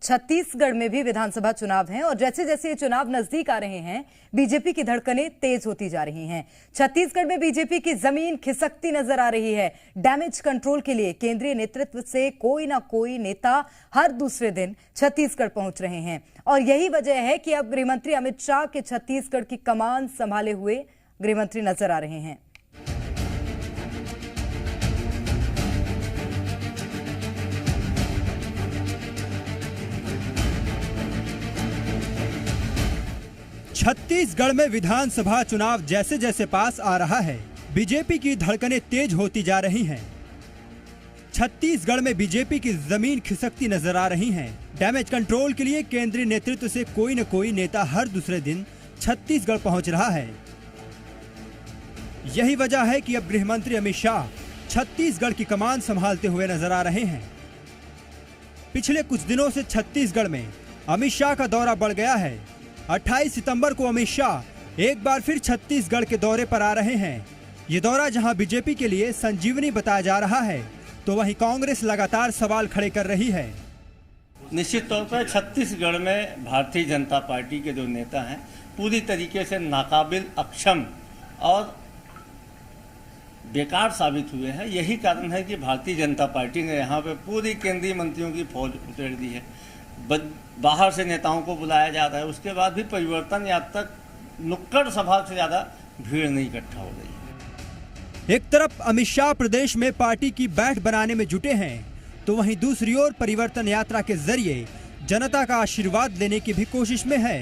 छत्तीसगढ़ में भी विधानसभा चुनाव हैं और जैसे जैसे ये चुनाव नजदीक आ रहे हैं, बीजेपी की धड़कनें तेज होती जा रही हैं। छत्तीसगढ़ में बीजेपी की जमीन खिसकती नजर आ रही है। डैमेज कंट्रोल के लिए केंद्रीय नेतृत्व से कोई ना कोई नेता हर दूसरे दिन छत्तीसगढ़ पहुंच रहे हैं और यही वजह है कि अब गृहमंत्री अमित शाह के छत्तीसगढ़ की कमान संभाले हुए गृहमंत्री नजर आ रहे हैं। छत्तीसगढ़ में विधानसभा चुनाव जैसे जैसे पास आ रहा है, बीजेपी की धड़कनें तेज होती जा रही हैं। छत्तीसगढ़ में बीजेपी की जमीन खिसकती नजर आ रही है। डैमेज कंट्रोल के लिए केंद्रीय नेतृत्व से कोई न कोई नेता हर दूसरे दिन छत्तीसगढ़ पहुंच रहा है। यही वजह है कि अब गृहमंत्री अमित शाह छत्तीसगढ़ की कमान संभालते हुए नजर आ रहे हैं। पिछले कुछ दिनों से छत्तीसगढ़ में अमित शाह का दौरा बढ़ गया है। 28 सितंबर को अमित शाह एक बार फिर छत्तीसगढ़ के दौरे पर आ रहे हैं। ये दौरा जहां बीजेपी के लिए संजीवनी बताया जा रहा है, तो वहीं कांग्रेस लगातार सवाल खड़े कर रही है। निश्चित तौर पर छत्तीसगढ़ में भारतीय जनता पार्टी के जो नेता हैं पूरी तरीके से नाकाबिल, अक्षम और बेकार साबित हुए हैं। यही कारण है कि भारतीय जनता पार्टी ने यहाँ पे पूरी केंद्रीय मंत्रियों की फौज उतेर दी है। बाहर से नेताओं को बुलाया जाता है, उसके बाद भी परिवर्तन या तक नुक्कड़ सभा से ज़्यादा भीड़ नहीं इकट्ठा हो रही है। एक तरफ अमित शाह प्रदेश में पार्टी की बैठ बनाने में जुटे हैं, तो वहीं दूसरी ओर परिवर्तन यात्रा के जरिए जनता का आशीर्वाद लेने की भी कोशिश में है।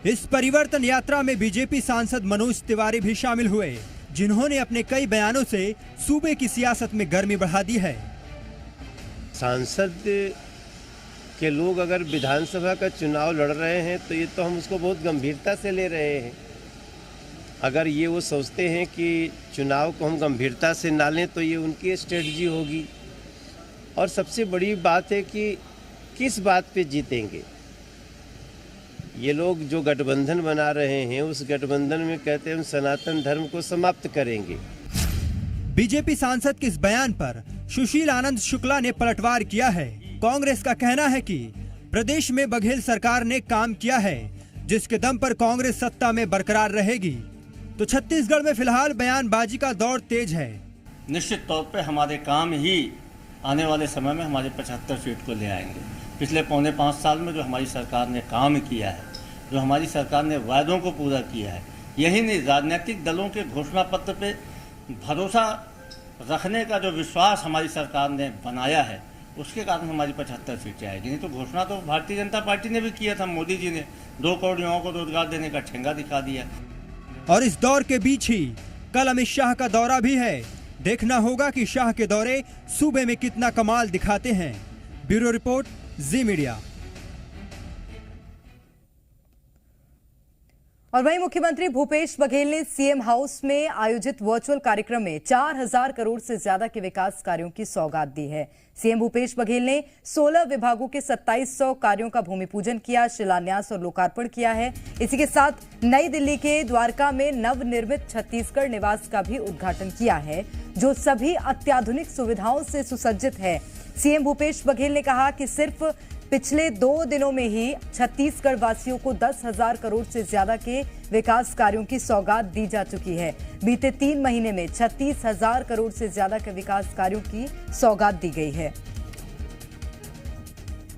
इस परिवर्तन यात्रा में बीजेपी सांसद मनोज तिवारी भी शामिल हुए, जिन्होंने अपने कई बयानों से सूबे की सियासत में गर्मी बढ़ा दी है। सांसद के लोग अगर विधानसभा का चुनाव लड़ रहे हैं तो ये तो हम उसको बहुत गंभीरता से ले रहे हैं। अगर ये वो सोचते हैं कि चुनाव को हम गंभीरता से ना लें तो ये उनकी स्ट्रेटजी होगी। और सबसे बड़ी बात है कि किस बात पे जीतेंगे। ये लोग जो गठबंधन बना रहे हैं, उस गठबंधन में कहते हैं हम सनातन धर्म को समाप्त करेंगे। बीजेपी सांसद के इस बयान पर सुशील आनंद शुक्ला ने पलटवार किया है। कांग्रेस का कहना है कि प्रदेश में बघेल सरकार ने काम किया है, जिसके दम पर कांग्रेस सत्ता में बरकरार रहेगी। तो छत्तीसगढ़ में फिलहाल बयानबाजी का दौर तेज है। निश्चित तौर पे हमारे काम ही आने वाले समय में हमारे 75 सीट को ले आएंगे। पिछले 4.25 साल में जो हमारी सरकार ने काम किया है, जो हमारी सरकार ने वायदों को पूरा किया है, यही नहीं राजनीतिक दलों के घोषणा पत्र पे भरोसा रखने का जो विश्वास हमारी सरकार ने बनाया है, उसके कारण हमारी 75 सीटें आएगी। नहीं तो घोषणा तो भारतीय जनता पार्टी ने भी किया था। मोदी जी ने 2 करोड़ युवाओं को रोजगार देने का ठेंगा दिखा दिया। और इस दौर के बीच ही कल अमित शाह का दौरा भी है। देखना होगा कि शाह के दौरे सूबे में कितना कमाल दिखाते हैं। ब्यूरो रिपोर्ट, जी मीडिया। और वहीं मुख्यमंत्री भूपेश बघेल ने सीएम हाउस में आयोजित वर्चुअल कार्यक्रम में 4000 करोड़ से ज्यादा के विकास कार्यों की सौगात दी है। सीएम भूपेश बघेल ने 16 विभागों के 2700 कार्यों का भूमि पूजन किया, शिलान्यास और लोकार्पण किया है। इसी के साथ नई दिल्ली के द्वारका में नवनिर्मित छत्तीसगढ़ निवास का भी उद्घाटन किया है, जो सभी अत्याधुनिक सुविधाओं से सुसज्जित है। सीएम भूपेश बघेल ने कहा कि सिर्फ पिछले 2 दिनों में ही छत्तीसगढ़ वासियों को 10,000 करोड़ से ज्यादा के विकास कार्यों की सौगात दी जा चुकी है। बीते 3 महीने में 36,000 करोड़ से ज्यादा के विकास कार्यों की सौगात दी गई है।